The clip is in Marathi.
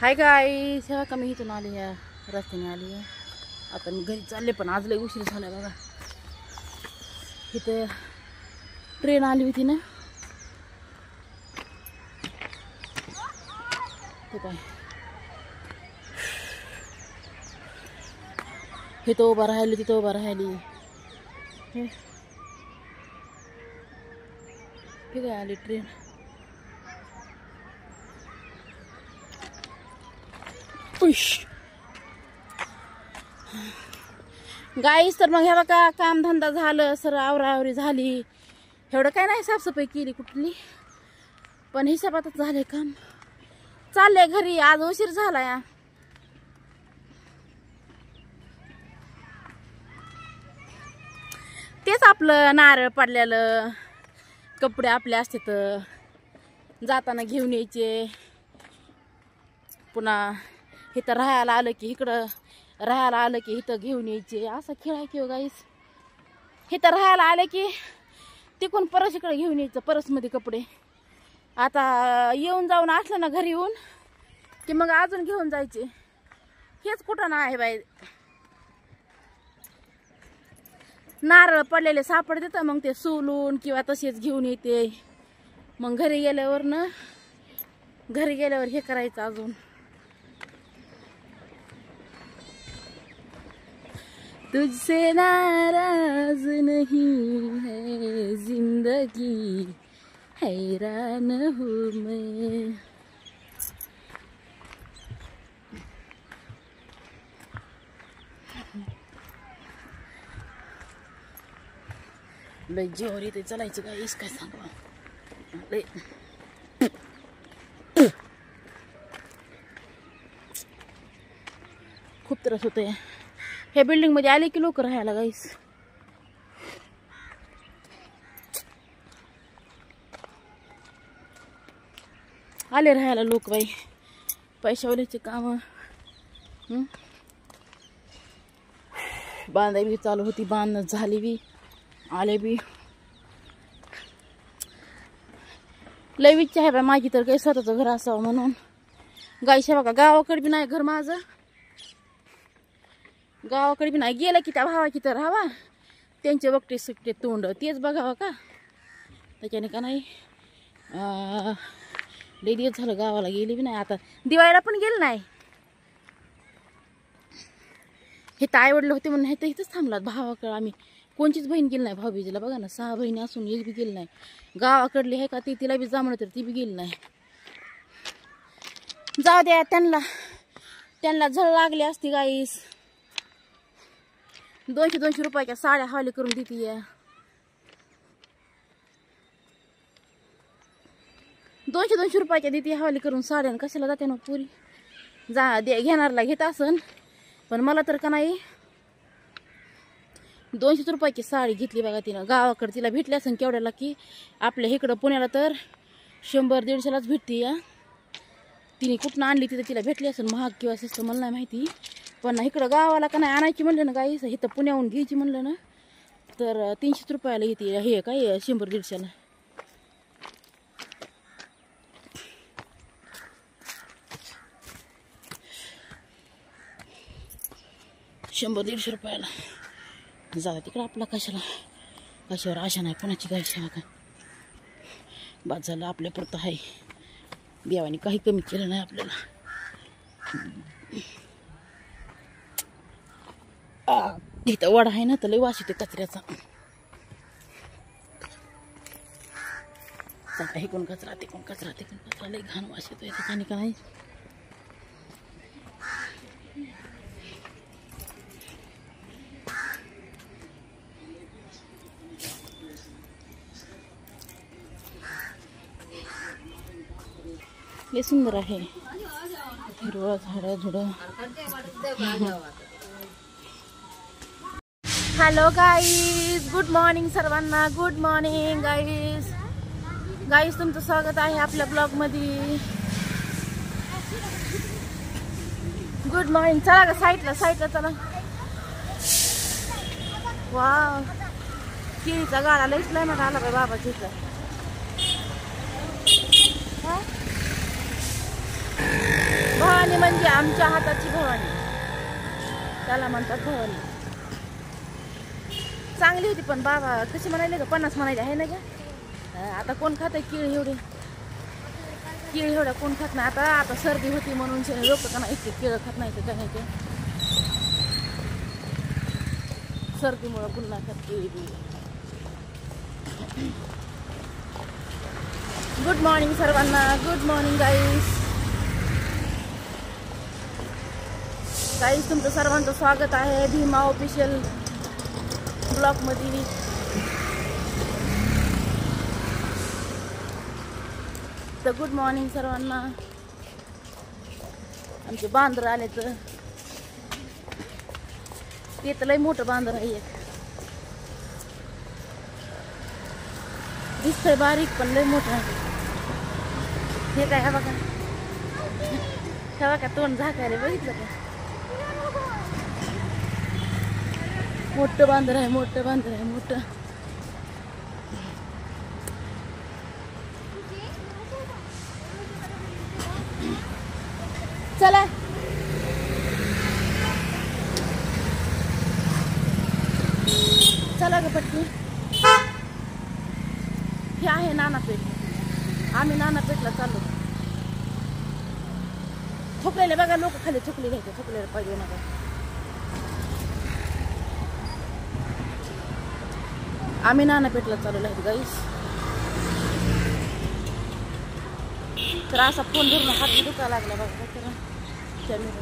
हाय गाईस, हे बघा मी इथून आली या रस्त्याने आली आहे. आता मी घरी चालले पण आज लय उशीर झाला बघा. इथं ट्रेन आली होती ना, ते काय हे तो उभा राहिली तिथं उभा राहिली. हे काय आली ट्रेन. गाईस तर मग हे बघा काम धंदा झालं, सर आवरावरी झाली. एवढं काय नाही, साफसफाई केली कुठली, पण हिसाबातच झाले काम. चालले घरी, आज उशीर झाला या. तेच आपलं नारळ पडलेलं, कपडे आपले असते तर जाताना घेऊन यायचे. पुन्हा इथं राहायला आलं की इकडं राहायला आलं की इथं घेऊन यायचे. असा खेळ आहे की गाईस. इथं राहायला आलं की तिकून परस इकडे घेऊन यायचं, परसमध्ये कपडे. आता येऊन जाऊन असलं ना घरी येऊन की मग अजून घेऊन जायचे. हेच कुठं ना आहे बाई. नारळ पडलेले सापडते तर मग ते सोलून किंवा तसेच घेऊन येते. मग घरी गेल्यावर हे करायचं अजून. तुझसे नाराज नहीं है जिंदगी, हैरान हूँ मैं. लय जीवावर येते चालायचं गाईस, काय सांगू. लय खूप त्रास होतोय. ह्या बिल्डिंग मध्ये आले की लोक राहायला गाईस. आले राहायला लोक बाई, पैशावाल्याचे काम. बांधाई बी चालू होती, बांधणं झाली बी, आले बी. लय इच्छा आहे बाई माझी तर काही स्वतःचं घर असावं म्हणून. गाईश बघा, गावाकडे बी नाही घर माझं, गावाकडे बी नाही. गेलं की त्या भावाची तर राहावा, त्यांचे बघते सुट्टे तोंड तेच बघावं का. त्याच्याने का नाही लय दिवस झालं गावाला गेली बी नाही. आता दिवाळीला पण गेलं नाही. हे तर आईवडलं होते म्हणून हे तर इथंच थांबलात. भावाकडं आम्ही कोणचीच बहीण गेली नाही. भाऊबीजीला बघा ना, 6 बहिणी असून एक बी गेली नाही. गावाकडली आहे का ती, तिला बी जमलं तर ती बी गेली नाही. जाऊ द्या, त्यांना झळ लागली असती गाईस. 200-200 रुपयाच्या साड्या हवाली करून देते. 200-200 रुपयाच्या देते हवाली करून साड्या. कशाला जाते ना पुरी. घेणारला घेत असन, पण मला तर का नाही 200 रुपयाची साडी घेतली बघा तिनं. गावाकडे तिला भेटली असन केवढ्याला की आपल्या इकडं पुण्याला तर 100-150लाच भेटते या. तिने कुठून आणली तिथं तिला भेटली असेल, महाग किंवा स्वस्त मला नाही माहिती. पण इकडं गावाला का नाही आणायची म्हणलं ना गाईस, इथं पुण्याहून घ्यायची म्हणलं ना तर 300 रुपयाला येते. हे काय 100-150ला. ₹100-150 जाऊ तिकडं. आपला कशावर आशा नाही कोणाची गायची का. बाद झालं आपल्या पुरतं आहे. देवाने काही कमी केलं नाही आपल्याला. इथं वडा आहे ना तर लय वास येते कचऱ्याचा. हे कोण कचरा ते कोण कचरा ते कोण कचरा, लय घाण वास येतोय त्याच्याने का नाही. लय सुंदर आहे, हिरवळ झाडं झुडं. हॅलो गाईज, गुड मॉर्निंग सर्वांना. गुड मॉर्निंग गाईज, तुमचं स्वागत आहे आपल्या ब्लॉग मध्ये. Good morning. चला ग साईडला चला. वाव, केळीचा गाडा लईच लय मोठा आला बाई बाबाच्या इथं. भावाने भवानी म्हणजे आमच्या हाताची भवानी, त्याला म्हणतात भवानी. चांगली होती पण बाबा कशी म्हणाले का 50 म्हणायचे आहे ना का. आता कोण खात आहे केळी एवढे, केळी एवढ्या कोण खात नाही. आता सर्दी होती म्हणून लोक का नाही इतके केळं खात नाही तर काय ते सर्दीमुळं पुन्हा खात केळी बिळी. गुड मॉर्निंग सर्वांना, गुड मॉर्निंग गाईस. गाईस तुमचं सर्वांचं स्वागत आहे भीमा ऑफिशियल ब्लॉगमध्ये. तर गुड मॉर्निंग सर्वांना. आमचे बांदर आले तर ते तर लय मोठं बांदर आहे एक, दिसतंय बारीक पण लय मोठं आहे. हे काय हा बघा, हे बघा तोंड झाकायला बघितलं का. मोठं बांदर आहे, मोठं बांदर आहे, मोठं. चला चला ग पटकी. हे आहे नानापेठ, आम्ही नानापेठला चाललो. थुकलेले बघा लोक खाली थुकले घ्यायचे, थुकलेले पाहिजे नका. आम्ही नानापेठला चालवलो आहेत गाईस. तर असा फोन धरून हात दुखायला लागला बघा कॅमेरा.